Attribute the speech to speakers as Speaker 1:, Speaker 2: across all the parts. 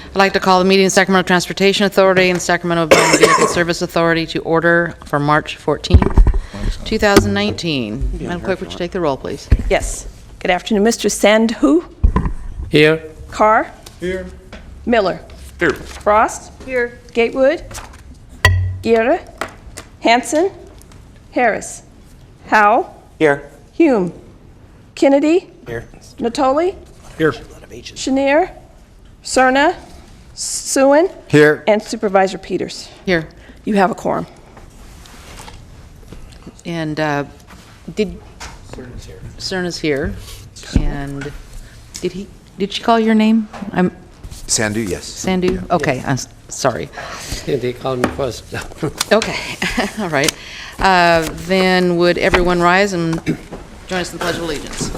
Speaker 1: I'd like to call the meeting of Sacramento Transportation Authority and Sacramento Van Vehicle Service Authority to order for March 14th, 2019. Madam Clerk, would you take the roll, please?
Speaker 2: Yes. Good afternoon, Mr. Sandhu.
Speaker 3: Here.
Speaker 2: Carr.
Speaker 3: Here.
Speaker 2: Miller.
Speaker 3: Here.
Speaker 2: Frost. Here. Gatewood. Guerra. Hanson. Harris. Howe.
Speaker 3: Here.
Speaker 2: Hume. Kennedy.
Speaker 3: Here.
Speaker 2: Natoli.
Speaker 3: Here.
Speaker 2: Chenier. Cerna. Suen.
Speaker 3: Here.
Speaker 2: And Supervisor Peters.
Speaker 1: Here.
Speaker 2: You have a quorum.
Speaker 1: And Cerna's here. And did she call your name? I'm
Speaker 4: Sandhu, yes.
Speaker 1: Sandhu? Okay, I'm sorry.
Speaker 3: They called me first.
Speaker 1: Okay, all right. Then would everyone rise and join us in the Pledge of Allegiance?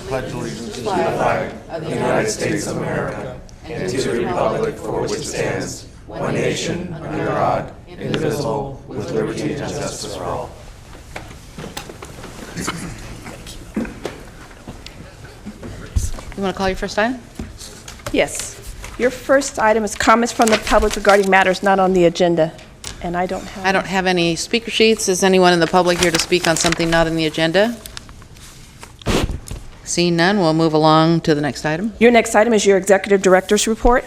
Speaker 4: Pledge allegiance to the flag of the United States of America and to the republic for which it stands, one nation, under God, indivisible, with liberty and justice for all.
Speaker 1: You want to call your first item?
Speaker 2: Yes. Your first item is comments from the public regarding matters not on the agenda. And I don't have
Speaker 1: any speaker sheets. Is anyone in the public here to speak on something not in the agenda? Seeing none, we'll move along to the next item.
Speaker 2: Your next item is your Executive Director's Report.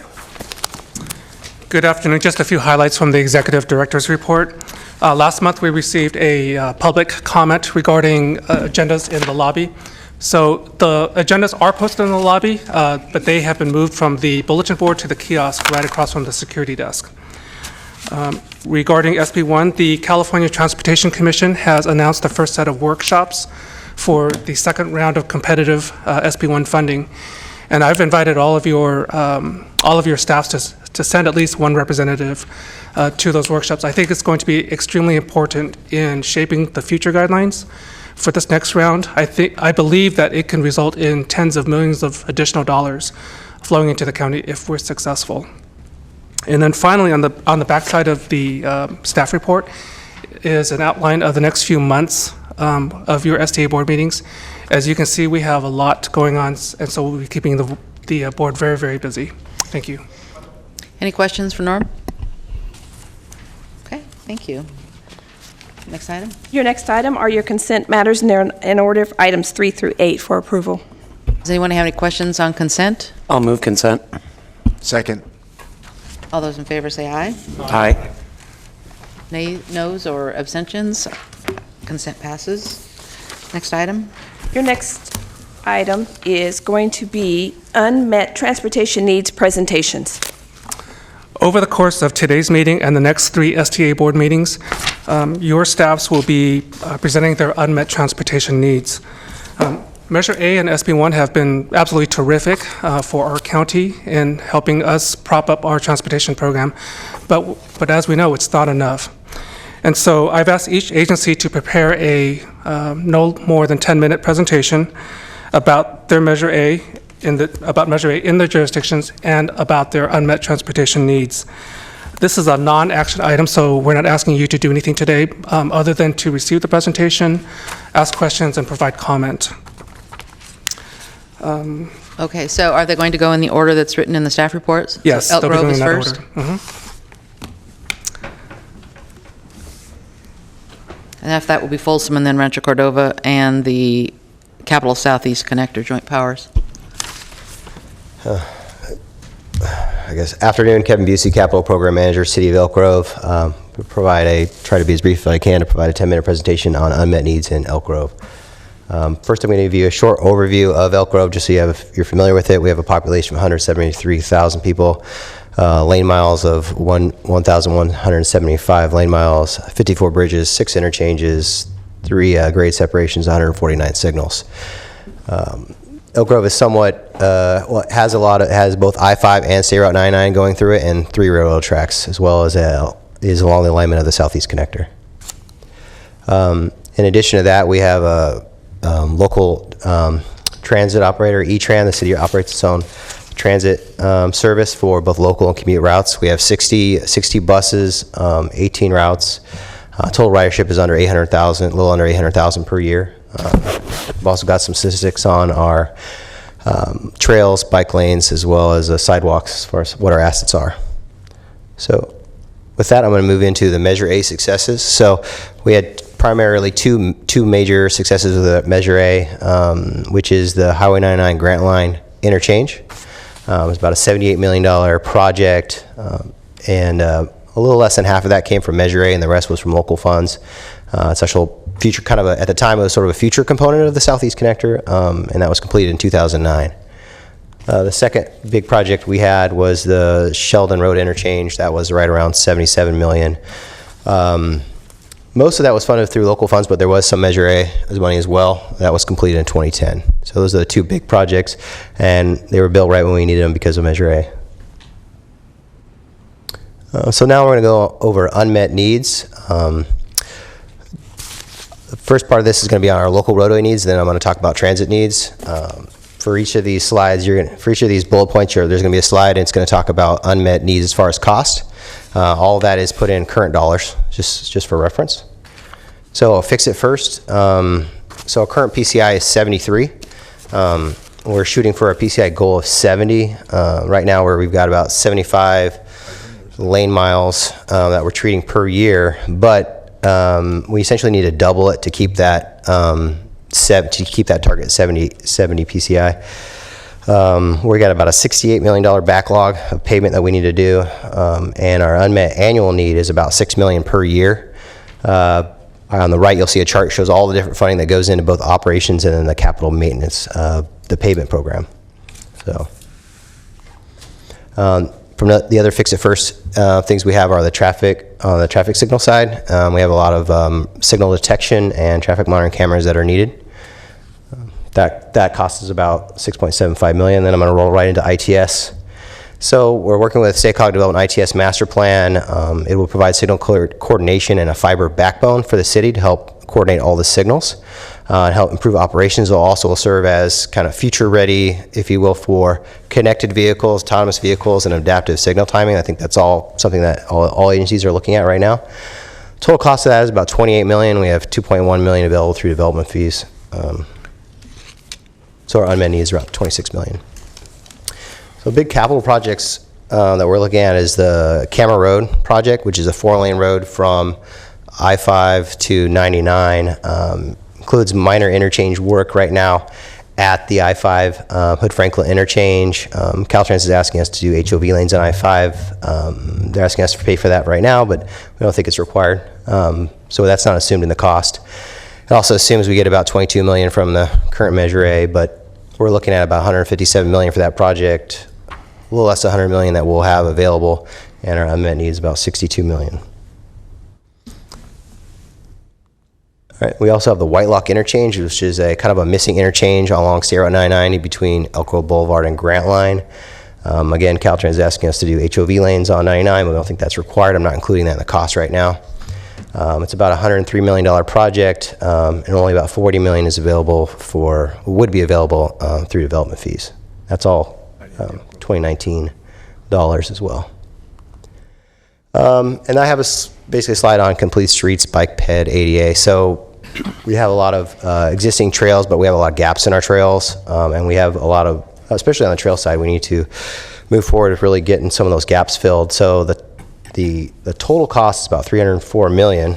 Speaker 5: Good afternoon. Just a few highlights from the Executive Director's Report. Last month, we received a public comment regarding agendas in the lobby. So the agendas are posted in the lobby, but they have been moved from the bulletin board to the kiosk right across from the security desk. Regarding SB1, the California Transportation Commission has announced the first set of workshops for the second round of competitive SB1 funding. And I've invited all of your staffs to send at least one representative to those workshops. I think it's going to be extremely important in shaping the future guidelines for this next round. I believe that it can result in tens of millions of additional dollars flowing into the county if we're successful. And then finally, on the backside of the staff report is an outline of the next few months of your STA board meetings. As you can see, we have a lot going on, and so we'll be keeping the board very, very busy. Thank you.
Speaker 1: Any questions for Norm? Okay, thank you. Next item.
Speaker 2: Your next item are your consent matters, and they're in order of items 3 through 8 for approval.
Speaker 1: Does anyone have any questions on consent?
Speaker 3: I'll move consent.
Speaker 4: Second.
Speaker 1: All those in favor say aye.
Speaker 3: Aye.
Speaker 1: Nay, noes, or abstentions? Consent passes. Next item.
Speaker 2: Your next item is going to be Unmet Transportation Needs presentations.
Speaker 5: Over the course of today's meeting and the next 3 STA board meetings, your staffs will be presenting their unmet transportation needs. Measure A and SB1 have been absolutely terrific for our county in helping us prop up our transportation program, but as we know, it's not enough. And so I've asked each agency to prepare a no more than 10-minute presentation about their Measure A in their jurisdictions and about their unmet transportation needs. This is a non-action item, so we're not asking you to do anything today other than to receive the presentation, ask questions, and provide comment.
Speaker 1: Okay, so are they going to go in the order that's written in the staff reports?
Speaker 5: Yes,
Speaker 1: so Elk
Speaker 5: they'll be
Speaker 1: Grove
Speaker 5: going
Speaker 1: is
Speaker 5: in that
Speaker 1: first?
Speaker 5: order. Mm-hmm.
Speaker 1: And after that will be Folsom and then Rancho Cordova and the Capital Southeast Connector Joint Powers.
Speaker 6: I guess afternoon, Kevin Busey, Capital Program Manager, City of Elk Grove. Try to be as brief as I can to provide a 10-minute presentation on unmet needs in Elk Grove. First, I'm going to give you a short overview of Elk Grove, just so you're familiar with it. We have a population of 173,000 people, lane miles of 1,175 lane miles, 54 bridges, 6 interchanges, 3 grade separations, 149 signals. Elk Grove is somewhat has both I-5 and State Route 99 going through it, and 3 railroad tracks, as well as is along the alignment of the Southeast Connector. In addition to that, we have a local transit operator, E-Tran. The city operates its own transit service for both local and commute routes. We have 60 buses, 18 routes. Total ridership is under 800,000, a little under 800,000 per year. We've also got some statistics on our trails, bike lanes, as well as sidewalks as far as what our assets are. So with that, I'm going to move into the Measure A successes. So we had primarily two major successes with the Measure A, which is the Highway 99 Grant Line Interchange. It was about a $78 million project, and a little less than half of that came from Measure A, and the rest was from local funds. It's actual future, kind of at the time, it was sort of a future component of the Southeast Connector, and that was completed in 2009. The second big project we had was the Sheldon Road Interchange. That was right around $77 million. Most of that was funded through local funds, but there was some Measure A money as well. That was completed in 2010. So those are the two big projects, and they were built right when we needed them because of Measure A. So now we're going to go over unmet needs. The first part of this is going to be on our local roadway needs, then I'm going to talk about transit needs. For each of these slides, for each of these bullet points, there's going to be a slide, and it's going to talk about unmet needs as far as cost. All of that is put in current dollars, just for reference. So I'll fix it first. So our current PCI is 73. We're shooting for a PCI goal of 70. Right now, we've got about 75 lane miles that we're treating per year, but we essentially need to double it to keep that target 70 PCI. We got about a $68 million backlog of pavement that we need to do, and our unmet annual need is about $6 million per year. On the right, you'll see a chart that shows all the different funding that goes into both operations and then the capital maintenance of the pavement program. So, from the other fix it first things we have are the traffic, on the traffic signal side. We have a lot of signal detection and traffic monitoring cameras that are needed. That cost us about $6.75 million. Then I'm going to roll right into ITS. So we're working with State Cog Development ITS Master Plan. It will provide signal coordination and a fiber backbone for the city to help coordinate all the signals and help improve operations. It will also serve as kind of future ready, if you will, for connected vehicles, autonomous vehicles, and adaptive signal timing. I think that's all something that all agencies are looking at right now. Total cost of that is about $28 million. We have $2.1 million available through development fees. So our unmet needs are about $26 million. So big capital projects that we're looking at is the Camera Road project, which is a 4-lane road from I-5 to 99. Includes minor interchange work right now at the I-5 Hood Franklin interchange. Caltrans is asking us to do HOV lanes on I-5. They're asking us to pay for that right now, but we don't think it's required. So that's not assumed in the cost. It also assumes we get about $22 million from the current Measure A, but we're looking at about $157 million for that project, a little less than $100 million that we'll have available, and our unmet needs about $62 million. All right, we also have the Whitelock interchange, which is a kind of a missing interchange along State Route 990 between Elk Grove Boulevard and Grant Line. Again, Caltrans is asking us to do HOV lanes on 99, but we don't think that's required. I'm not including that in the cost right now. It's about a $103 million project, and only about $40 million is available would be available through development fees. That's all 2019 dollars as well. And I have basically a slide on complete streets, bike ped, ADA. So we have a lot of existing trails, but we have a lot of gaps in our trails, and we have a lot of, especially on the trail side, we need to move forward with really getting some of those gaps filled. So the total cost is about $304 million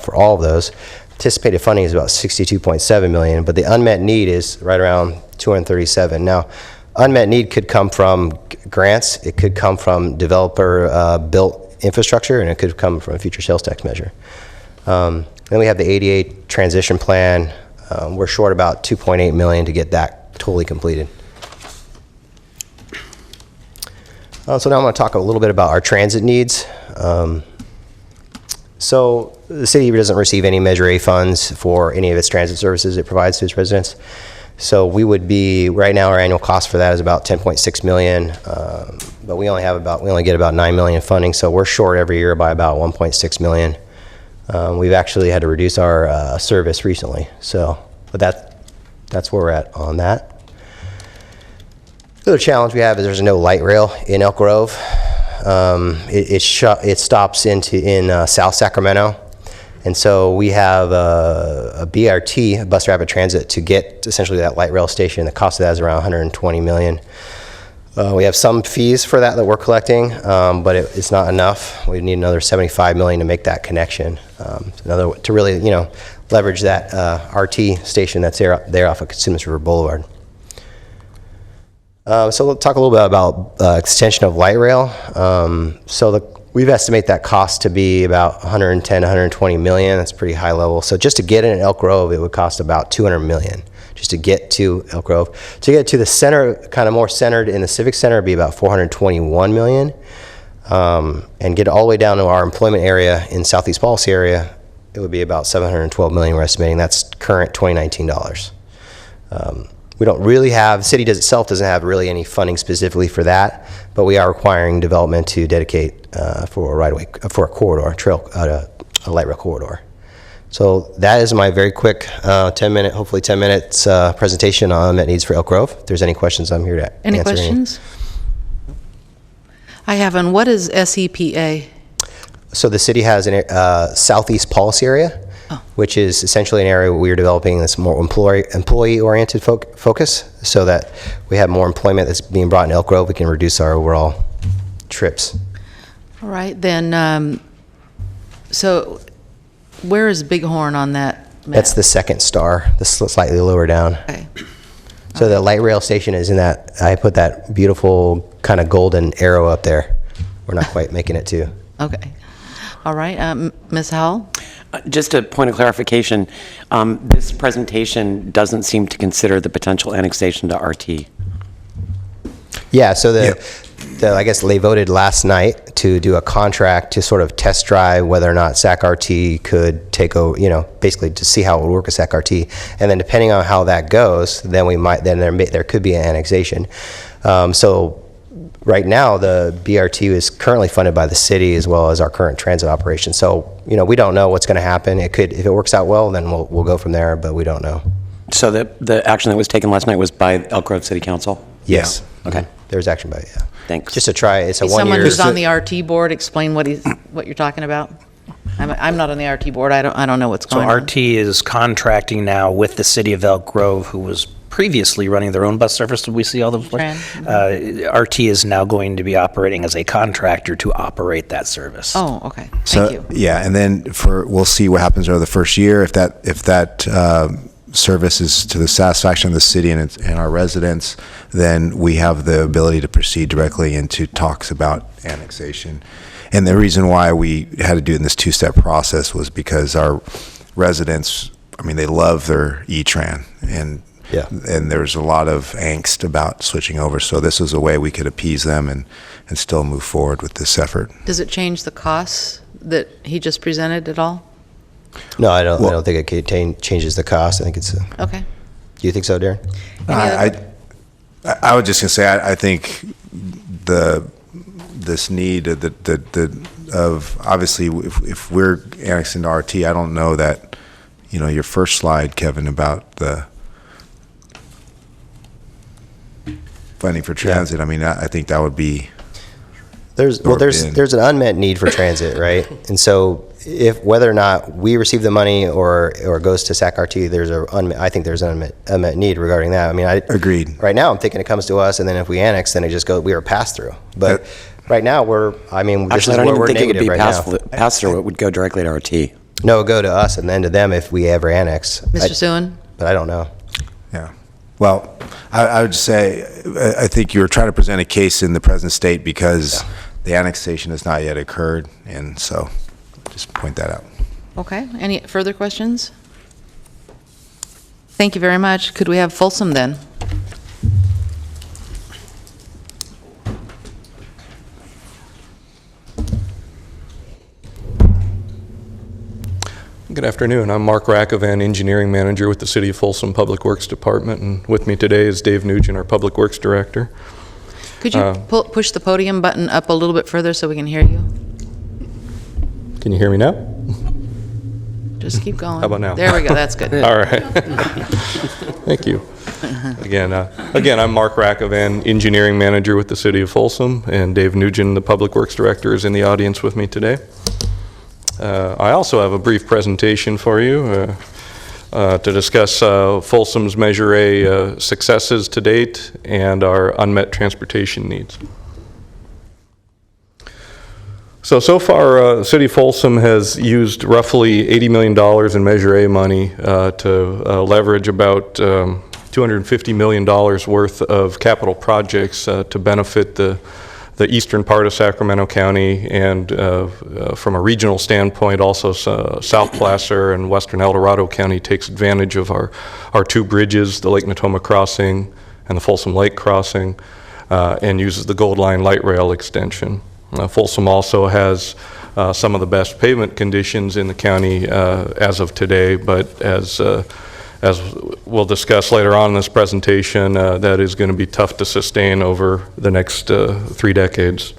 Speaker 6: for all of those. Anticipated funding is about $62.7 million, but the unmet need is right around $237. Now, unmet need could come from grants, it could come from developer built infrastructure, and it could come from a future sales tax measure. Then we have the ADA transition plan. We're short about $2.8 million to get that totally completed. So now I'm going to talk a little bit about our transit needs. So the city doesn't receive any Measure A funds for any of its transit services it provides to its residents. So we would be, right now our annual cost for that is about $10.6 million, but we only get about $9 million in funding, so we're short every year by about $1.6 million. We've actually had to reduce our service recently, but that's where we're at on that. The other challenge we have is there's no light rail in Elk Grove. It stops in South Sacramento, And so we have a BRT, a bus rapid transit, to get essentially that light rail station. The cost of that is around $120 million. We have some fees for that we're collecting, but it's not enough. We need another $75 million to make that connection. To really, leverage that RT station that's there off of Consumers River Boulevard. So we'll talk a little bit about extension of light rail. We've estimated that cost to be about $110, $120 million. That's pretty high level. So just to get in Elk Grove, it would cost about $200 million just to get to Elk Grove. To get to the center, kind of more centered in the Civic Center, would be about $421 million. And get all the way down to our employment area in Southeast Policy area, it would be about $712 million, we're estimating. That's current 2019 dollars. We don't really have, the city itself doesn't have really any funding specifically for that, but we are requiring development to dedicate for a right-of-way, for a corridor, a light rail corridor. So that is my very quick 10-minute, hopefully 10 minutes presentation on unmet needs for Elk Grove. If there's any questions, I'm here to answer any.
Speaker 1: Any questions? I have one. What is SEPA?
Speaker 6: So the city has a Southeast Policy Area, which is essentially an area where we're developing this more employee-oriented focus, so that we have more employment that's being brought in Elk Grove. We can reduce our overall trips.
Speaker 1: All right, then, so where is Bighorn on that map?
Speaker 6: That's the second star, slightly lower down.
Speaker 1: Okay.
Speaker 6: So the light rail station is in that, I put that beautiful kind of golden arrow up there. We're not quite making it to.
Speaker 1: Okay. All right, Ms. Howell?
Speaker 3: Just a point of clarification, this presentation doesn't seem to consider the potential annexation to RT.
Speaker 6: Yeah, so I guess they voted last night to do a contract to sort of test drive whether or not SAC-RT could take over, basically to see how it would work with SAC-RT. And then depending on how that goes, then there could be an annexation. So right now, the BRT is currently funded by the city as well as our current transit operation. So, we don't know what's going to happen. It could, if it works out well, then we'll go from there, but we don't know.
Speaker 3: So the action that was taken last night was by Elk Grove City Council?
Speaker 6: Yes.
Speaker 3: Yeah. Okay.
Speaker 6: There's action by it, yeah.
Speaker 3: Thanks.
Speaker 6: Just to try, it's a
Speaker 1: Someone
Speaker 6: one-year.
Speaker 1: who's on the RT board, explain what you're talking about. I'm not on the RT board. I don't know what's going on.
Speaker 7: So RT is contracting now with the city of Elk Grove, who was previously running their own bus service. Did we see all the RT is now going to be operating as a contractor to operate that service.
Speaker 1: Oh, okay.
Speaker 8: So,
Speaker 1: Thank you.
Speaker 8: yeah, and then we'll see what happens over the first year. If that service is to the satisfaction of the city and our residents, then we have the ability to proceed directly into talks about annexation. And the reason why we had to do it in this two-step process was because our residents, they love their E-Tran, and there's a lot of angst about switching over. So this is a way we could appease them and still move forward with this effort.
Speaker 1: Does it change the costs that he just presented at all?
Speaker 6: No, I don't think it changes the cost. I think it's
Speaker 1: Okay.
Speaker 6: Do you think so, Darren?
Speaker 8: I was just gonna say I think this need of obviously if we're annexing to RT, I don't know that your first slide, Kevin, about the funding for transit. I think that would be
Speaker 6: there's an unmet need for transit, right? And so if whether or not we receive the money or it goes to SAC-RT, I think there's an unmet need regarding that.
Speaker 8: Agreed.
Speaker 6: Right now, I'm thinking it comes to us, and then if we annex, then we are pass through. But right now, this
Speaker 3: Actually,
Speaker 6: is
Speaker 3: I don't
Speaker 6: where
Speaker 3: even
Speaker 6: we're
Speaker 3: think it would
Speaker 6: negative
Speaker 3: be
Speaker 6: right now.
Speaker 3: pass through. It would go directly to RT.
Speaker 6: No, it would go to us and then to them if we ever annex.
Speaker 1: Mr. Suen?
Speaker 6: But I don't know.
Speaker 8: Yeah. Well, I would say I think you were trying to present a case in the present state because the annexation has not yet occurred, and so just point that out.
Speaker 1: Okay. Any further questions? Thank you very much. Could we have Folsom then?
Speaker 9: Good afternoon. I'm Mark Rakovan, Engineering Manager with the City of Folsom Public Works Department, and with me today is Dave Nugent, our Public Works Director.
Speaker 1: Could you push the podium button up a little bit further so we can hear you?
Speaker 9: Can you hear me now?
Speaker 1: Just keep going.
Speaker 9: How about now?
Speaker 1: There we go. That's good.
Speaker 9: All right. Thank you. Again, I'm Mark Rakovan, Engineering Manager with the City of Folsom, and Dave Nugent, the Public Works Director, is in the audience with me today. I also have a brief presentation for you to discuss Folsom's Measure A successes to date and our unmet transportation needs. So far, the City of Folsom has used roughly $80 million in Measure A money to leverage about $250 million worth of capital projects to benefit the eastern part of Sacramento County, and from a regional standpoint, also South Placer and western El Dorado County takes advantage of our two bridges, the Lake Natoma Crossing and the Folsom Lake Crossing, and uses the Gold Line light rail extension. Folsom also has some of the best pavement conditions in the county as of today, but as we'll discuss later on in this presentation, that is going to be tough to sustain over the next 3 decades.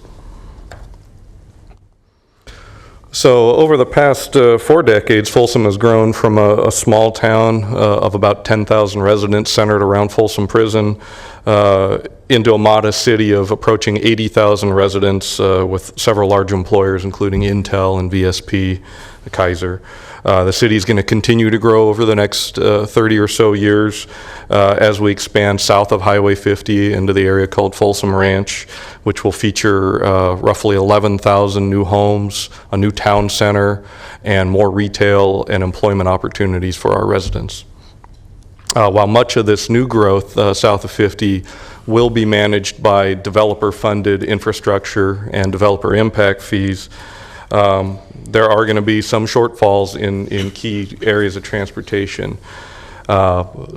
Speaker 9: So over the past 4 decades, Folsom has grown from a small town of about 10,000 residents centered around Folsom Prison into a modest city of approaching 80,000 residents with several large employers, including Intel and VSP, the Kaiser. The city is going to continue to grow over the next 30 or so years as we expand south of Highway 50 into the area called Folsom Ranch, which will feature roughly 11,000 new homes, a new town center, and more retail and employment opportunities for our residents. While much of this new growth south of 50 will be managed by developer-funded infrastructure and developer impact fees, there are going to be some shortfalls in key areas of transportation,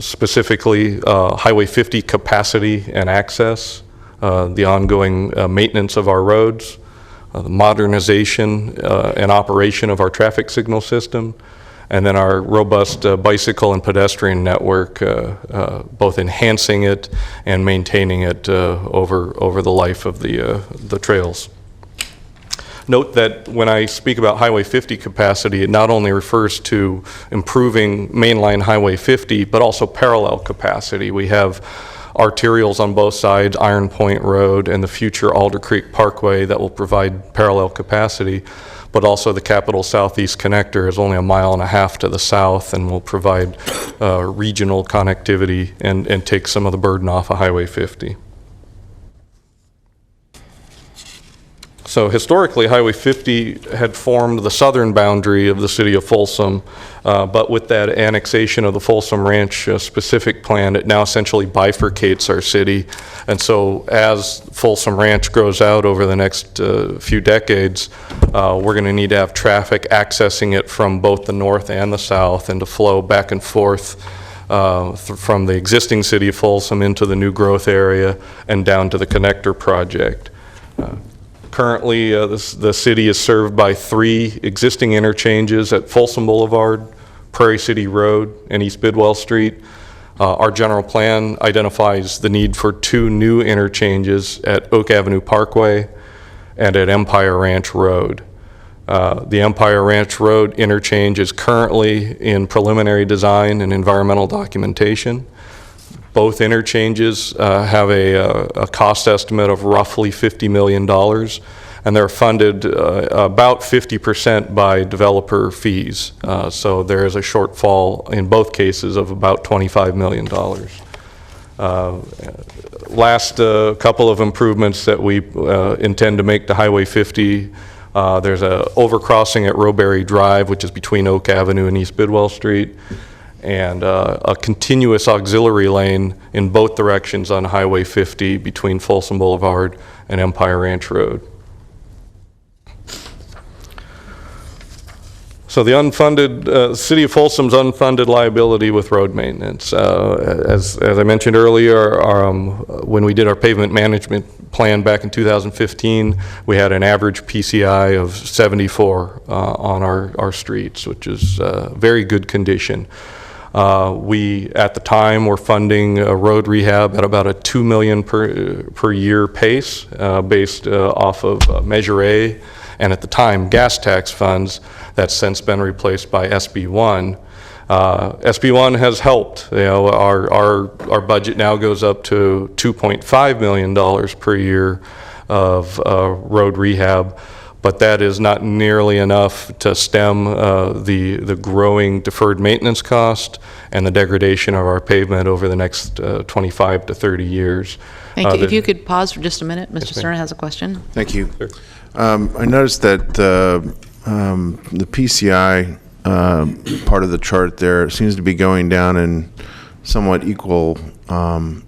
Speaker 9: specifically Highway 50 capacity and access, the ongoing maintenance of our roads, the modernization and operation of our traffic signal system, and then our robust bicycle and pedestrian network, both enhancing it and maintaining it over the life of the trails. Note that when I speak about Highway 50 capacity, it not only refers to improving mainline Highway 50, but also parallel capacity. We have arterials on both sides, Iron Point Road and the future Alder Creek Parkway, that will provide parallel capacity, but also the Capital Southeast Connector is only 1.5 miles to the south and will provide regional connectivity and take some of the burden off of Highway 50. So historically, Highway 50 had formed the southern boundary of the city of Folsom, but with that annexation of the Folsom Ranch specific plan, it now essentially bifurcates our city. And so as Folsom Ranch grows out over the next few decades, we're going to need to have traffic accessing it from both the north and the south, and to flow back and forth from the existing city of Folsom into the new growth area and down to the connector project. Currently, the city is served by 3 existing interchanges at Folsom Boulevard, Prairie City Road, and East Bidwell Street. Our general plan identifies the need for 2 new interchanges at Oak Avenue Parkway and at Empire Ranch Road. The Empire Ranch Road interchange is currently in preliminary design and environmental documentation. Both interchanges have a cost estimate of roughly $50 million, and they're funded about 50% by developer fees. So there is a shortfall in both cases of about $25 million. Last couple of improvements that we intend to make to Highway 50, there's a overcrossing at Roadway Drive, which is between Oak Avenue and East Bidwell Street, and a continuous auxiliary lane in both directions on Highway 50 between Folsom Boulevard and Empire Ranch Road. So the unfunded, City of Folsom's unfunded liability with road maintenance. As I mentioned earlier, when we did our pavement management plan back in 2015, we had an average PCI of 74 on our streets, which is very good condition. We, at the time, were funding road rehab at about a $2 million per year pace based off of Measure A, and at the time, gas tax funds. That's since been replaced by SB1. SB1 has helped. You know, our budget now goes up to $2.5 million per year of road rehab. but that is not nearly enough to stem the growing deferred maintenance cost and the degradation of our pavement over the next 25 to 30 years.
Speaker 1: Thank you. If you could pause for just a minute, Mr. Stern has a question.
Speaker 10: Thank you. I noticed that the PCI part of the chart there seems to be going down in somewhat equal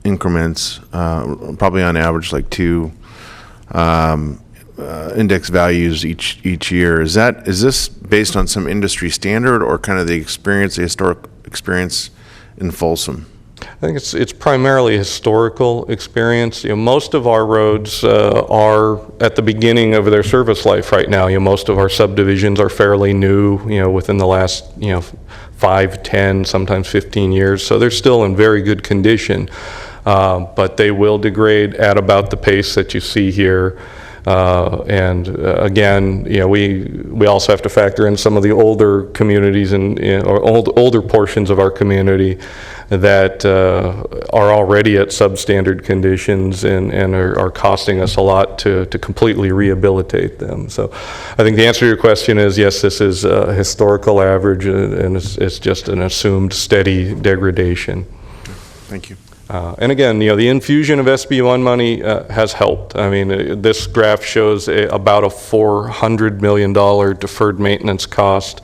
Speaker 10: increments, probably on average like 2 index values each year. Is this based on some industry standard or kind of the historic experience in Folsom?
Speaker 9: I think it's primarily historical experience. most of our roads are at the beginning of their service life right now. Most of our subdivisions are fairly new, within the last, 5, 10, sometimes 15 years. So they're still in very good condition, but they will degrade at about the pace that you see here. Again, we also have to factor in some of the older communities or older portions of our community that are already at substandard conditions and are costing us a lot to completely rehabilitate them. So I think the answer to your question is yes, this is a historical average, and it's just an assumed steady degradation.
Speaker 10: Thank you.
Speaker 9: And again, the infusion of SB1 money has helped. I mean, this graph shows about a $400 million deferred maintenance cost,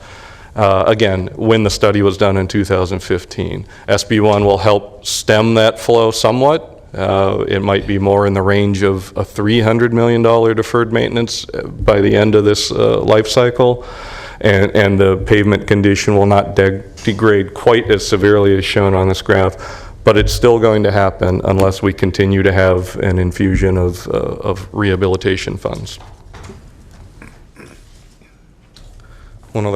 Speaker 9: again, when the study was done in 2015. SB1 will help stem that flow somewhat. It might be more in the range of a $300 million deferred maintenance by the end of this life cycle. And the pavement condition will not degrade quite as severely as shown on this graph. But it's still going to happen unless we continue to have an infusion of rehabilitation funds. One of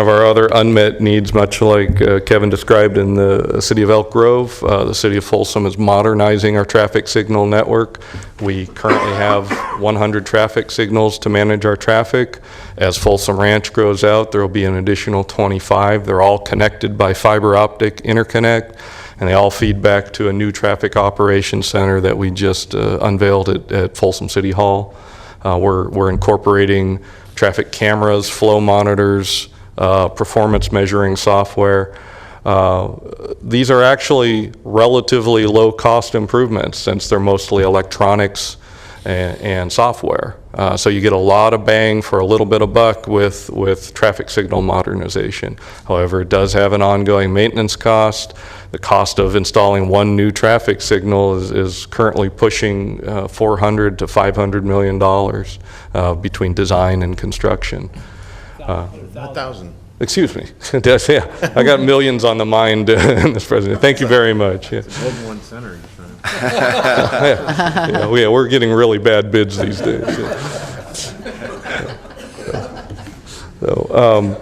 Speaker 9: our other unmet needs, much like Kevin described in the city of Elk Grove, the city of Folsom is modernizing our traffic signal network. We currently have 100 traffic signals to manage our traffic. As Folsom Ranch grows out, there will be an additional 25. They're all connected by fiber optic interconnect, and they all feed back to a new traffic operations center that we just unveiled at Folsom City Hall. We're incorporating traffic cameras, flow monitors, performance measuring software. These are actually relatively low-cost improvements since they're mostly electronics and software. So you get a lot of bang for a little bit of buck with traffic signal modernization. However, it does have an ongoing maintenance cost. The cost of installing one new traffic signal is currently pushing $400 to $500 million between design and construction.
Speaker 10: 1,000.
Speaker 9: Excuse me. Yeah, I got millions on the mind in this president. Thank you very much. Yeah.
Speaker 10: Building one center.
Speaker 9: Yeah, we're getting really bad bids these days. Yeah. So,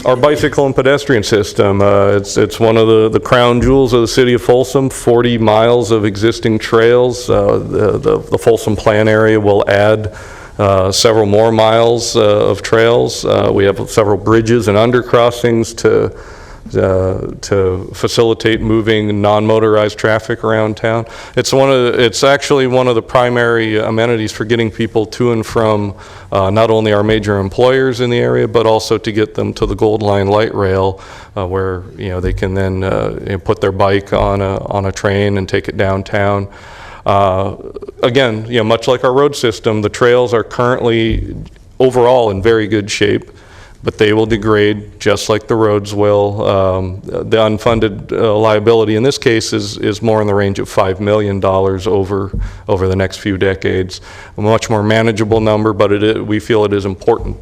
Speaker 9: our bicycle and pedestrian system, it's one of the crown jewels of the city of Folsom, 40 miles of existing trails. The Folsom plan area will add several more miles of trails. We have several bridges and undercrossings to facilitate moving non-motorized traffic around town. It's actually one of the primary amenities for getting people to and from not only our major employers in the area, but also to get them to the Gold Line light rail, where they can then put their bike on a train and take it downtown. Again, much like our road system, the trails are currently overall in very good shape, but they will degrade just like the roads will. The unfunded liability in this case is more in the range of $5 million over the next few decades. A much more manageable number, but we feel it is important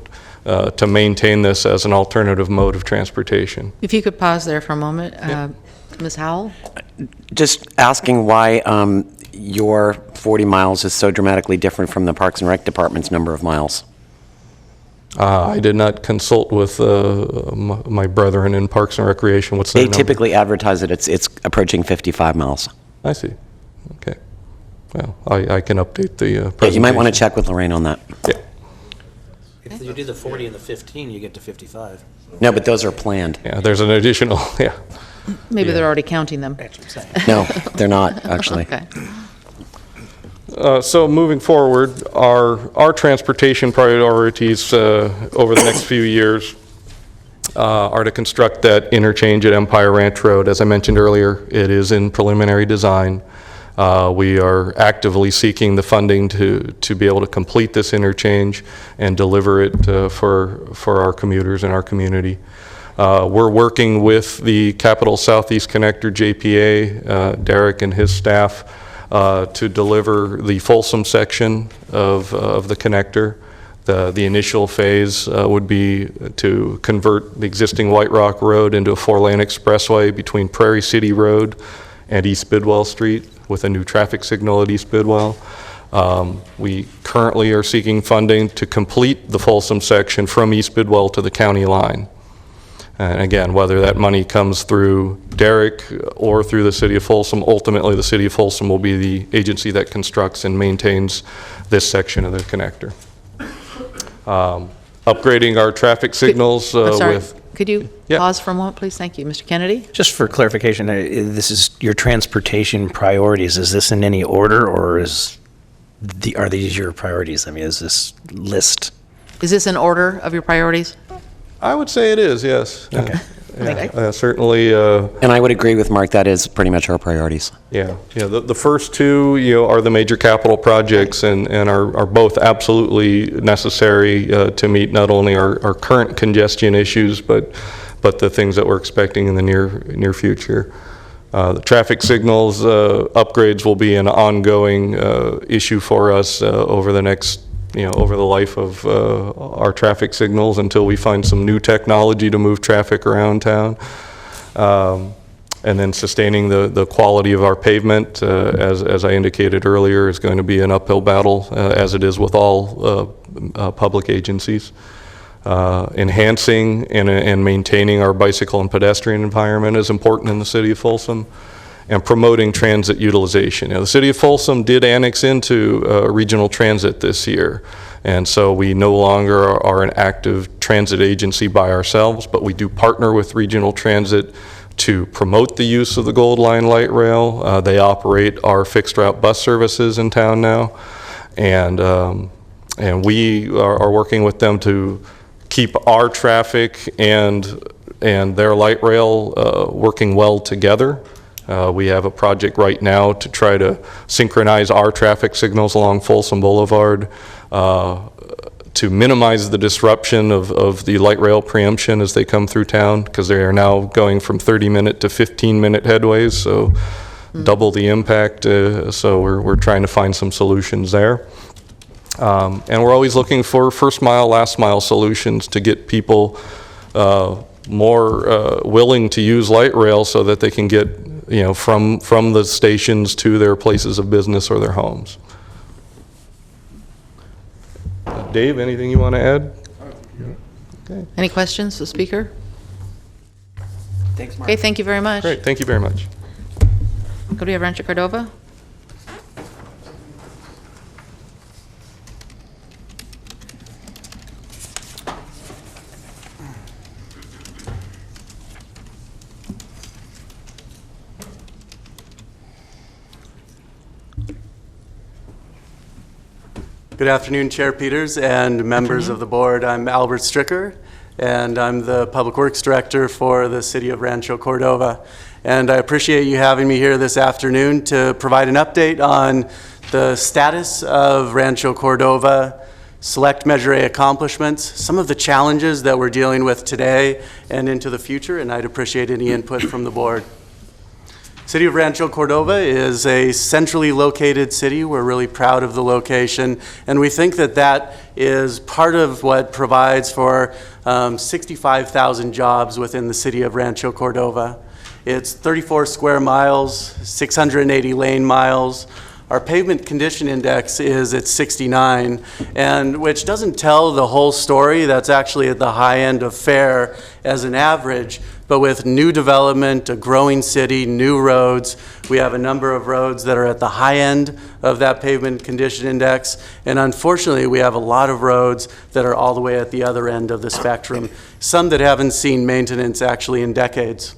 Speaker 9: to maintain this as an alternative mode of transportation.
Speaker 1: If you could pause there for a moment. Ms. Howell?
Speaker 3: Just asking why your 40 miles is so dramatically different from the Parks and Rec Department's number of miles.
Speaker 9: I did not consult with my brethren in Parks and Recreation. What's their
Speaker 3: They
Speaker 9: number?
Speaker 3: typically advertise that it's approaching 55 miles.
Speaker 9: I see. Okay. Well, I can update the
Speaker 3: Yeah,
Speaker 9: presentation.
Speaker 3: you might want to check with Lorraine on that.
Speaker 9: Yeah.
Speaker 7: If you do the 40 and the 15, you get to 55.
Speaker 3: No, but those are planned.
Speaker 9: Yeah, there's an additional, yeah.
Speaker 1: Maybe they're already counting them.
Speaker 3: No, they're not, actually.
Speaker 1: Okay.
Speaker 9: So moving forward, our transportation priorities over the next few years are to construct that interchange at Empire Ranch Road. As I mentioned earlier, it is in preliminary design. We are actively seeking the funding to be able to complete this interchange and deliver it for our commuters in our community. We're working with the Capital Southeast Connector, JPA, Derek and his staff, to deliver the Folsom section of the connector. The initial phase would be to convert the existing White Rock Road into a 4-lane expressway between Prairie City Road and East Bidwell Street with a new traffic signal at East Bidwell. We currently are seeking funding to complete the Folsom section from East Bidwell to the county line. And again, whether that money comes through Derek or through the City of Folsom, ultimately the City of Folsom will be the agency that constructs and maintains this section of the connector. Upgrading our traffic signals
Speaker 1: I'm sorry,
Speaker 9: with...
Speaker 1: could you
Speaker 9: Yeah.
Speaker 1: pause for a moment, please? Thank you. Mr. Kennedy?
Speaker 7: Just for clarification, this is your transportation priorities. Is this in any order, or are these your priorities? I mean, is this list?
Speaker 1: Is this in order of your priorities?
Speaker 9: I would say it is, yes.
Speaker 7: Okay.
Speaker 9: Certainly...
Speaker 3: And I would agree with Mark, that is pretty much our priorities.
Speaker 9: Yeah, the first two, are the major capital projects and are both absolutely necessary to meet not only our current congestion issues, but the things that we're expecting in the near future. The traffic signals upgrades will be an ongoing issue for us over the next, over the life of our traffic signals until we find some new technology to move traffic around town. And then sustaining the quality of our pavement, as I indicated earlier, is going to be an uphill battle, as it is with all public agencies. Enhancing and maintaining our bicycle and pedestrian environment is important in the City of Folsom, and promoting transit utilization. The City of Folsom did annex into regional transit this year, and so we no longer are an active transit agency by ourselves, but we do partner with regional transit to promote the use of the Gold Line light rail. They operate our fixed route bus services in town now, and we are working with them to keep our traffic and their light rail working well together. We have a project right now to try to synchronize our traffic signals along Folsom Boulevard to minimize the disruption of the light rail preemption as they come through town, because they are now going from 30-minute to 15-minute headways, so double the impact. So we're trying to find some solutions there. And we're always looking for first mile, last mile solutions to get people more willing to use light rail so that they can get from the stations to their places of business or their homes. Dave, anything you want to add? Okay.
Speaker 1: Any questions, the speaker?
Speaker 3: Thanks, Mark.
Speaker 1: Okay, thank you very much.
Speaker 9: Great, thank you very much.
Speaker 1: Could we have Rancho Cordova?
Speaker 11: Good afternoon, Chair Peters and members of the board. I'm Albert Stricker, and I'm the Public Works Director for the City of Rancho Cordova. And I appreciate you having me here this afternoon to provide an update on the status of Rancho Cordova, select Measure A accomplishments, some of the challenges that we're dealing with today and into the future, and I'd appreciate any input from the board. City of Rancho Cordova is a centrally located city. We're really proud of the location, and we think that that is part of what provides for 65,000 jobs within the city of Rancho Cordova. It's 34 square miles, 680 lane miles. Our pavement condition index is at 69, and which doesn't tell the whole story. That's actually at the high end of fair as an average. But with new development, a growing city, new roads, we have a number of roads that are at the high end of that pavement condition index. And unfortunately, we have a lot of roads that are all the way at the other end of the spectrum, some that haven't seen maintenance actually in decades.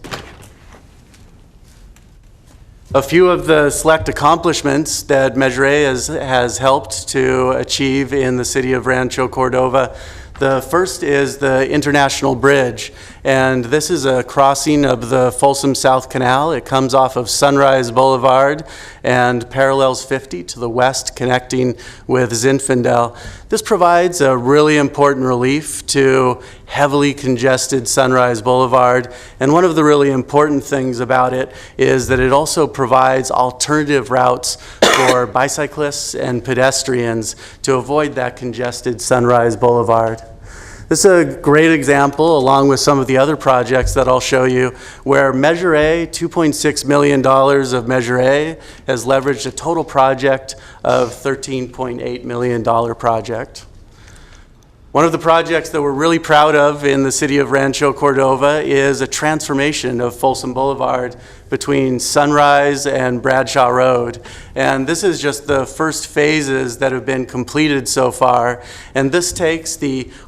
Speaker 11: A few of the select accomplishments that Measure A has helped to achieve in the city of Rancho Cordova. The first is the International Bridge, and this is a crossing of the Folsom South Canal. It comes off of Sunrise Boulevard and parallels 50 to the west, connecting with Zinfandel. This provides a really important relief to heavily congested Sunrise Boulevard, and one of the really important things about it is that it also provides alternative routes for bicyclists and pedestrians to avoid that congested Sunrise Boulevard. This is a great example, along with some of the other projects that I'll show you, where Measure A, $2.6 million of Measure A, has leveraged a total project of $13.8 million project. One of the projects that we're really proud of in the city of Rancho Cordova is a transformation of Folsom Boulevard between Sunrise and Bradshaw Road. And this is just the first phases that have been completed so far. And this takes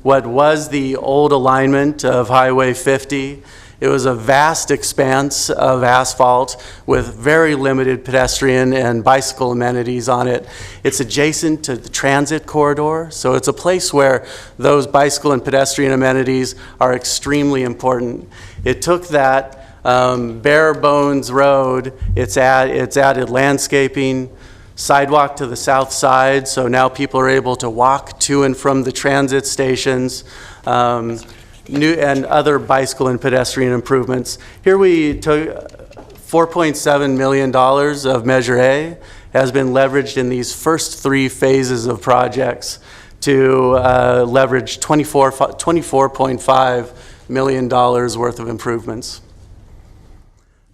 Speaker 11: what was the old alignment of Highway 50. It was a vast expanse of asphalt with very limited pedestrian and bicycle amenities on it. It's adjacent to the transit corridor, so it's a place where those bicycle and pedestrian amenities are extremely important. It took that bare bones road, it's added landscaping, sidewalk to the south side, so now people are able to walk to and from the transit stations, new and other bicycle and pedestrian improvements. Here we took $4.7 million of Measure A has been leveraged in these first three phases of projects to leverage $24.5 million worth of improvements.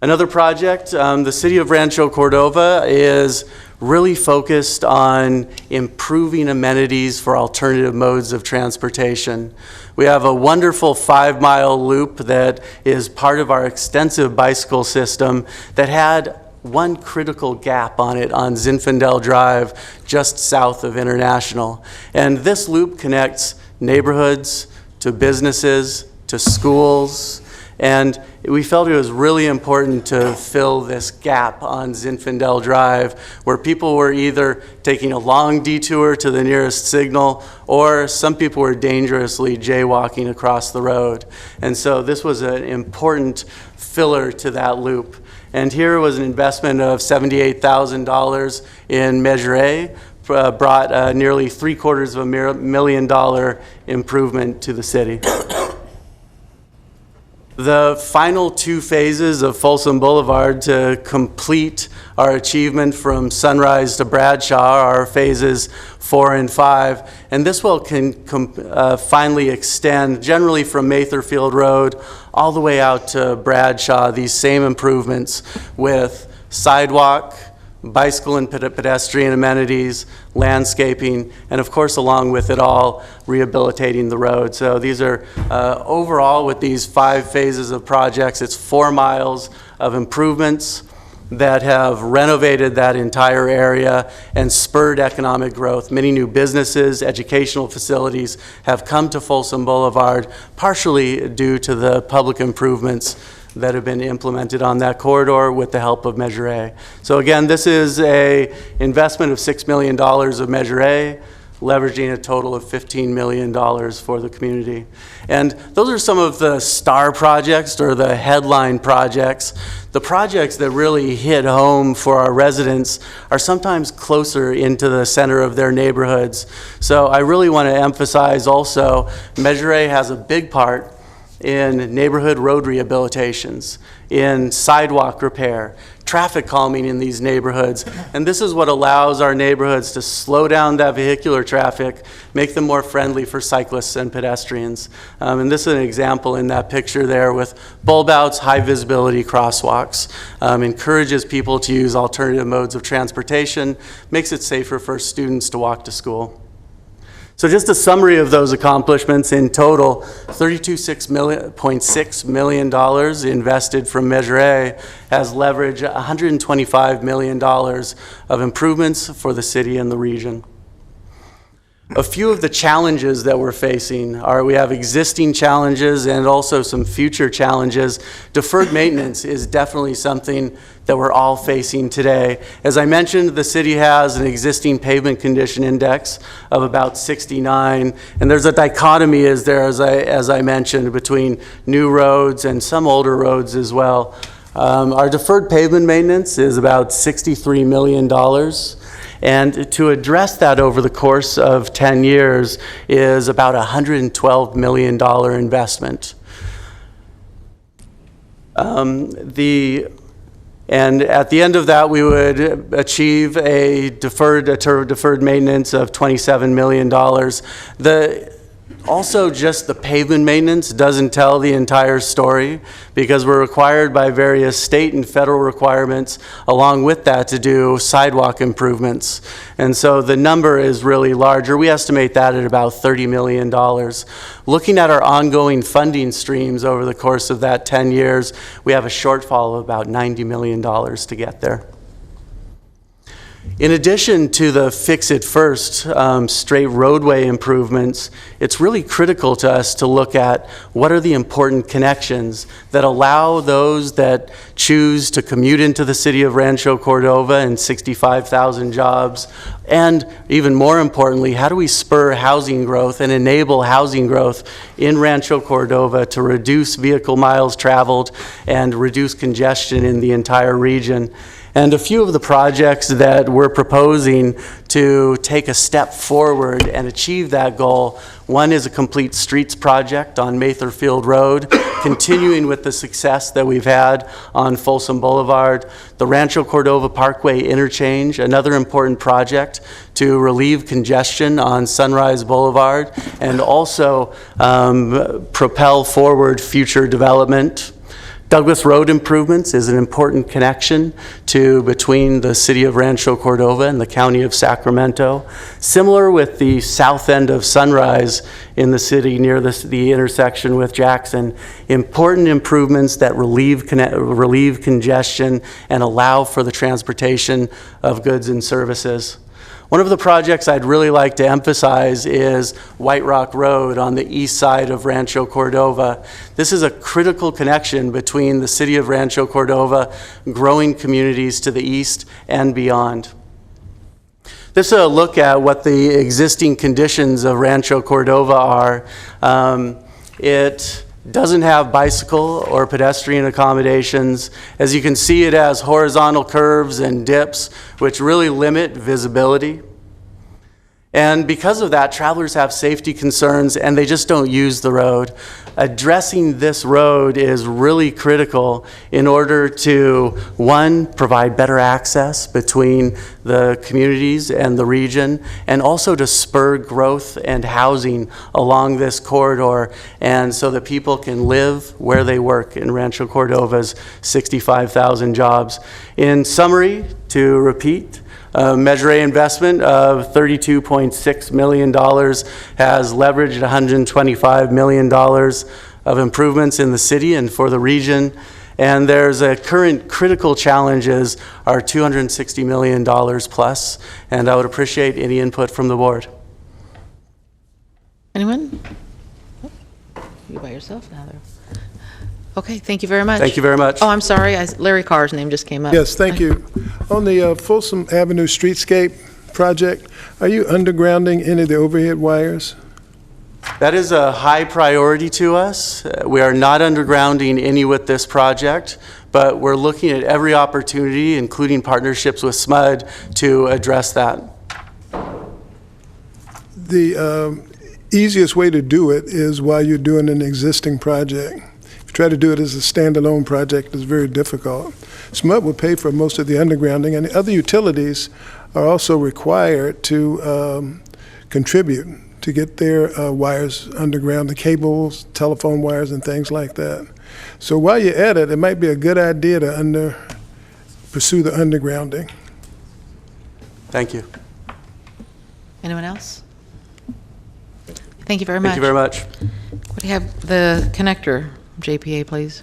Speaker 11: Another project, the city of Rancho Cordova is really focused on improving amenities for alternative modes of transportation. We have a wonderful 5-mile loop that is part of our extensive bicycle system that had one critical gap on it on Zinfandel Drive, just south of International. And this loop connects neighborhoods to businesses to schools, and we felt it was really important to fill this gap on Zinfandel Drive where people were either taking a long detour to the nearest signal or some people were dangerously jaywalking across the road. And so this was an important filler to that loop. And here was an investment of $78,000 in Measure A, brought nearly $750,000 improvement to the city. The final two phases of Folsom Boulevard to complete our achievement from Sunrise to Bradshaw are phases 4 and 5, and this will finally extend generally from Matherfield Road all the way out to Bradshaw, these same improvements with sidewalk, bicycle and pedestrian amenities, landscaping, and of course along with it all, rehabilitating the road. So these are overall with these 5 phases of projects, it's 4 miles of improvements that have renovated that entire area and spurred economic growth. Many new businesses, educational facilities have come to Folsom Boulevard, partially due to the public improvements that have been implemented on that corridor with the help of Measure A. So again, this is an investment of $6 million of Measure A, leveraging a total of $15 million for the community. And those are some of the star projects or the headline projects. The projects that really hit home for our residents are sometimes closer into the center of their neighborhoods. So I really want to emphasize also, Measure A has a big part in neighborhood road rehabilitations, in sidewalk repair, traffic calming in these neighborhoods. And this is what allows our neighborhoods to slow down that vehicular traffic, make them more friendly for cyclists and pedestrians. And this is an example in that picture there with bulb outs, high visibility crosswalks. Encourages people to use alternative modes of transportation, makes it safer for students to walk to school. So just a summary of those accomplishments: in total, $32.6 million invested from Measure A has leveraged $125 million of improvements for the city and the region. A few of the challenges that we're facing are we have existing challenges and also some future challenges. Deferred maintenance is definitely something that we're all facing today. As I mentioned, the city has an existing pavement condition index of about 69, and there's a dichotomy as I mentioned, between new roads and some older roads as well. Our deferred pavement maintenance is about $63 million. And to address that over the course of 10 years is about a $112 million investment. And at the end of that, we would achieve a deferred maintenance of $27 million. Also, just the pavement maintenance doesn't tell the entire story, because we're required by various state and federal requirements along with that to do sidewalk improvements. And so the number is really larger. We estimate that at about $30 million. Looking at our ongoing funding streams over the course of that 10 years, we have a shortfall of about $90 million to get there. In addition to the fix-it-first straight roadway improvements, it's really critical to us to look at what are the important connections that allow those that choose to commute into the city of Rancho Cordova and 65,000 jobs, and even more importantly, how do we spur housing growth and enable housing growth in Rancho Cordova to reduce vehicle miles traveled and reduce congestion in the entire region. And a few of the projects that we're proposing to take a step forward and achieve that goal. One is a complete streets project on Matherfield Road, continuing with the success that we've had on Folsom Boulevard. The Rancho Cordova Parkway Interchange, another important project to relieve congestion on Sunrise Boulevard and also propel forward future development. Douglas Road improvements is an important connection between the city of Rancho Cordova and the county of Sacramento. Similar with the south end of Sunrise in the city near the intersection with Jackson. Important improvements that relieve congestion and allow for the transportation of goods and services. One of the projects I'd really like to emphasize is White Rock Road on the east side of Rancho Cordova. This is a critical connection between the city of Rancho Cordova, growing communities to the east and beyond. This is a look at what the existing conditions of Rancho Cordova are. It doesn't have bicycle or pedestrian accommodations. As you can see, it has horizontal curves and dips, which really limit visibility. And because of that, travelers have safety concerns and they just don't use the road. Addressing this road is really critical in order to, one, provide better access between the communities and the region, and also to spur growth and housing along this corridor, and so that people can live where they work in Rancho Cordova's 65,000 jobs. In summary, to repeat, Measure A investment of $32.6 million has leveraged $125 million of improvements in the city and for the region. And there's a current critical challenges are $260 million plus. And I would appreciate any input from the board.
Speaker 1: Anyone? You by yourself now, though. Okay, thank you very much.
Speaker 11: Thank you very much.
Speaker 1: Oh, I'm sorry, Larry Carr's name just came up.
Speaker 12: Yes, thank you. On the Folsom Avenue Streetscape project, are you undergrounding any of the overhead wires?
Speaker 11: That is a high priority to us. We are not undergrounding any with this project, but we're looking at every opportunity, including partnerships with SMUD, to address that.
Speaker 12: The easiest way to do it is while you're doing an existing project. Try to do it as a standalone project is very difficult. SMUD will pay for most of the undergrounding, and the other utilities are also required to contribute to get their wires underground, the cables, telephone wires, and things like that. So while you're at it, it might be a good idea to pursue the undergrounding.
Speaker 11: Thank you.
Speaker 1: Anyone else? Thank you very much.
Speaker 11: Thank you very much.
Speaker 1: What do you have, the connector, JPA, please?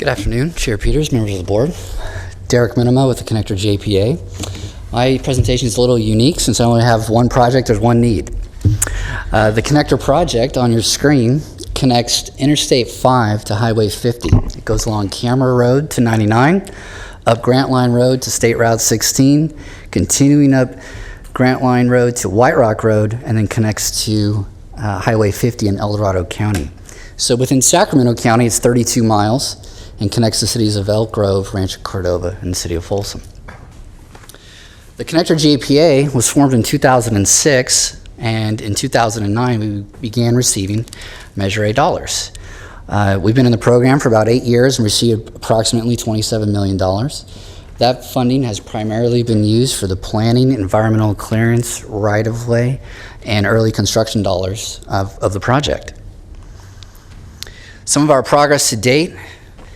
Speaker 13: Good afternoon, Chair Peters, members of the board. Derek Minima with the Connector JPA. My presentation is a little unique since I only have one project, there's one need. The Connector project on your screen connects Interstate 5 to Highway 50. It goes along Camera Road to 99, up Grant Line Road to State Route 16, continuing up Grant Line Road to White Rock Road, and then connects to Highway 50 in El Dorado County. So within Sacramento County, it's 32 miles and connects the cities of Elk Grove, Rancho, Cordova, and the city of Folsom. The Connector JPA was formed in 2006, and in 2009, we began receiving Measure A dollars. We've been in the program for about 8 years and received approximately $27 million. That funding has primarily been used for the planning, environmental clearance, right-of-way, and early construction dollars of the project. Some of our progress to date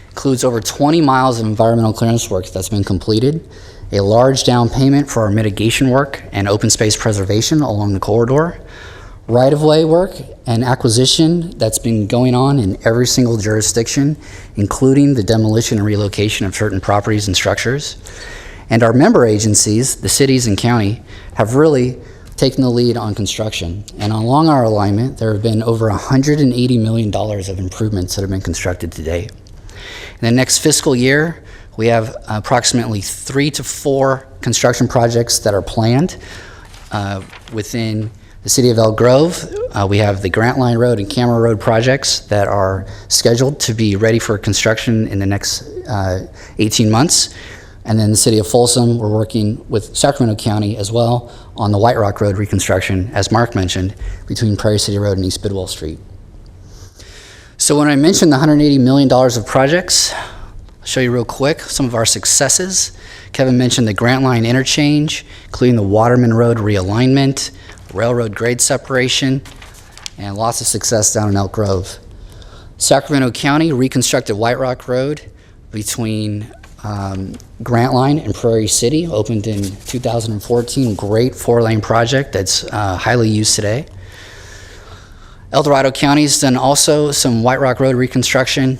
Speaker 13: includes over 20 miles of environmental clearance work that's been completed, a large down payment for our mitigation work and open space preservation along the corridor, right-of-way work and acquisition that's been going on in every single jurisdiction, including the demolition and relocation of certain properties and structures. And our member agencies, the cities and county, have really taken the lead on construction. And along our alignment, there have been over $180 million of improvements that have been constructed to date. In the next fiscal year, we have approximately 3 to 4 construction projects that are planned within the city of Elk Grove. We have the Grant Line Road and Camera Road projects that are scheduled to be ready for construction in the next 18 months. And then the city of Folsom, we're working with Sacramento County as well on the White Rock Road reconstruction, as Mark mentioned, between Prairie City Road and East Bidwell Street. So when I mentioned the $180 million of projects, I'll show you real quick some of our successes. Kevin mentioned the Grant Line Interchange, including the Waterman Road realignment, railroad grade separation, and lots of success down in Elk Grove. Sacramento County reconstructed White Rock Road between Grant Line and Prairie City, opened in 2014, great 4-lane project that's highly used today. El Dorado County's done also some White Rock Road reconstruction,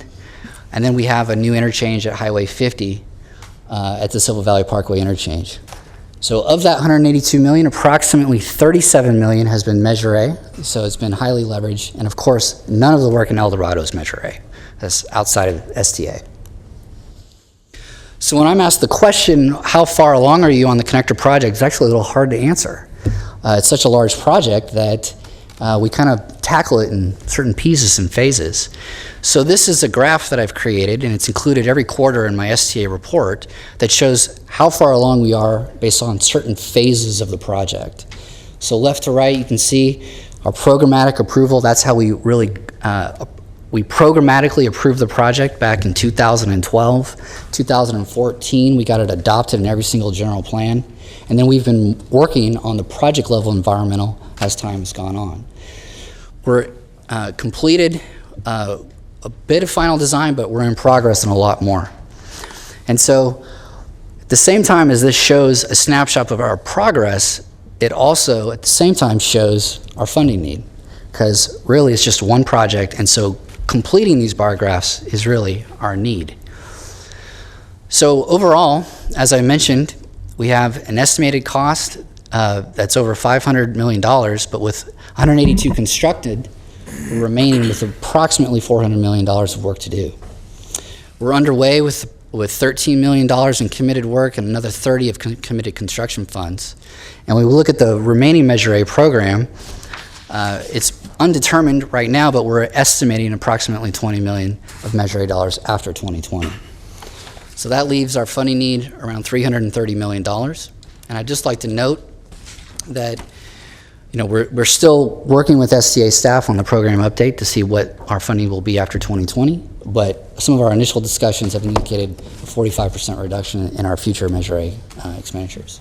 Speaker 13: and then we have a new interchange at Highway 50 at the Silver Valley Parkway interchange. So of that $182 million, approximately $37 million has been Measure A, so it's been highly leveraged, and of course, none of the work in El Dorado is Measure A. That's outside of STA. So when I'm asked the question, how far along are you on the Connector project, it's actually a little hard to answer. It's such a large project that we kind of tackle it in certain pieces and phases. So this is a graph that I've created, and it's included every quarter in my STA report that shows how far along we are based on certain phases of the project. So left to right, you can see our programmatic approval. That's how we really we programmatically approved the project back in 2012. 2014, we got it adopted in every single general plan. And then we've been working on the project level environmental as time has gone on. We're completed a bit of final design, but we're in progress on a lot more. And so at the same time as this shows a snapshot of our progress, it also at the same time shows our funding need, because really it's just one project, and so completing these bar graphs is really our need. So overall, as I mentioned, we have an estimated cost that's over $500 million, but with 182 constructed, we're remaining with approximately $400 million of work to do. We're underway with $13 million in committed work and another 30 of committed construction funds. And we look at the remaining Measure A program, it's undetermined right now, but we're estimating approximately $20 million of Measure A dollars after 2020. So that leaves our funding need around $330 million. And I'd just like to note that we're still working with STA staff on the program update to see what our funding will be after 2020, but some of our initial discussions have indicated a 45% reduction in our future Measure A expenditures.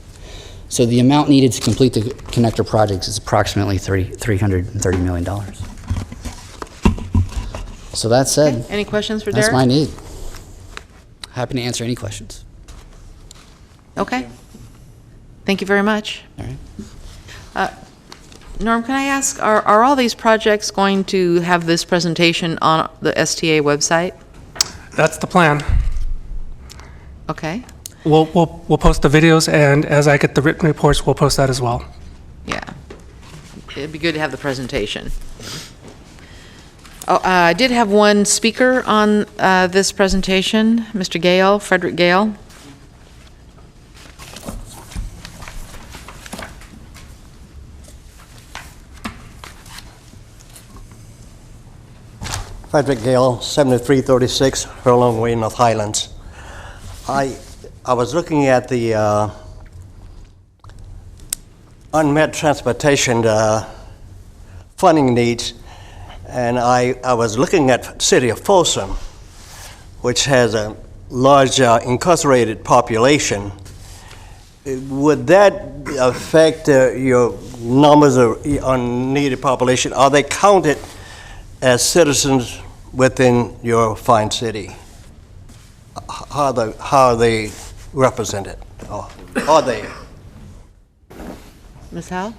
Speaker 13: So the amount needed to complete the Connector projects is approximately $330 million. So that said,
Speaker 1: Okay. Any questions for Derek?
Speaker 13: that's my need. Happy to answer any questions.
Speaker 1: Okay. Thank you very much.
Speaker 13: All right.
Speaker 1: Norm, can I ask, are all these projects going to have this presentation on the STA website?
Speaker 5: That's the plan.
Speaker 1: Okay,
Speaker 5: We'll post the videos, and as I get the written reports, we'll post that as well.
Speaker 1: yeah. It'd be good to have the presentation. Oh, I did have one speaker on this presentation, Mr. Gale, Frederick Gale.
Speaker 14: Frederick Gale, 7336 Furlong Way, North Highlands. I was looking at the unmet transportation funding needs, and I was looking at city of Folsom, which has a large incarcerated population. Would that affect your numbers of unneeded population? Are they counted as citizens within your fine city? How are they represented? Or are they?
Speaker 1: Ms. Howe?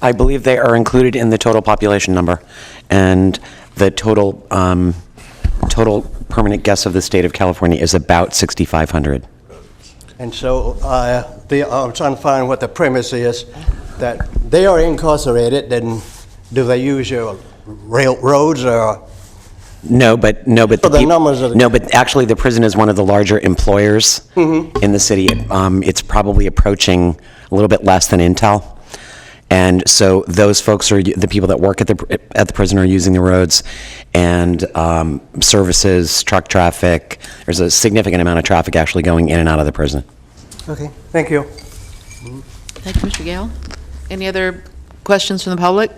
Speaker 3: I believe they are included in the total population number, and the total permanent guests of the state of California is about 6,500.
Speaker 14: And so I'm trying to find what the premise is, that they are incarcerated, then do they use your railroads or?
Speaker 3: No, but actually the prison is one of the larger employers in the city. It's probably approaching a little bit less than Intel. And so those folks are the people that work at the prison are using the roads, and services, truck traffic. There's a significant amount of traffic actually going in and out of the prison.
Speaker 14: Okay, thank you.
Speaker 1: Thank you, Mr. Gale. Any other questions from the public?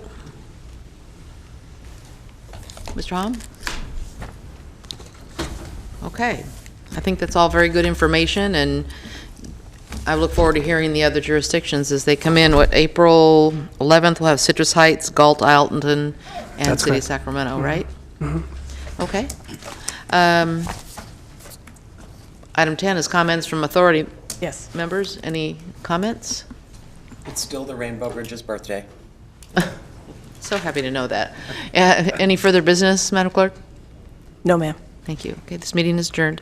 Speaker 1: Mr. Hom? Okay. I think that's all very good information, and I look forward to hearing the other jurisdictions as they come in. April 11th, we'll have Citrus Heights, Galt, Alton, and
Speaker 5: That's
Speaker 1: City of
Speaker 5: correct.
Speaker 1: Sacramento, right?
Speaker 5: Mm-hmm.
Speaker 1: Okay. Item 10 is comments from authority
Speaker 2: Yes.
Speaker 1: members. Any comments?
Speaker 3: It's still the Rainbow Bridge's birthday.
Speaker 1: So happy to know that. Any further business, Madam Clerk?
Speaker 2: No, ma'am.
Speaker 1: Thank you. Okay, this meeting is adjourned.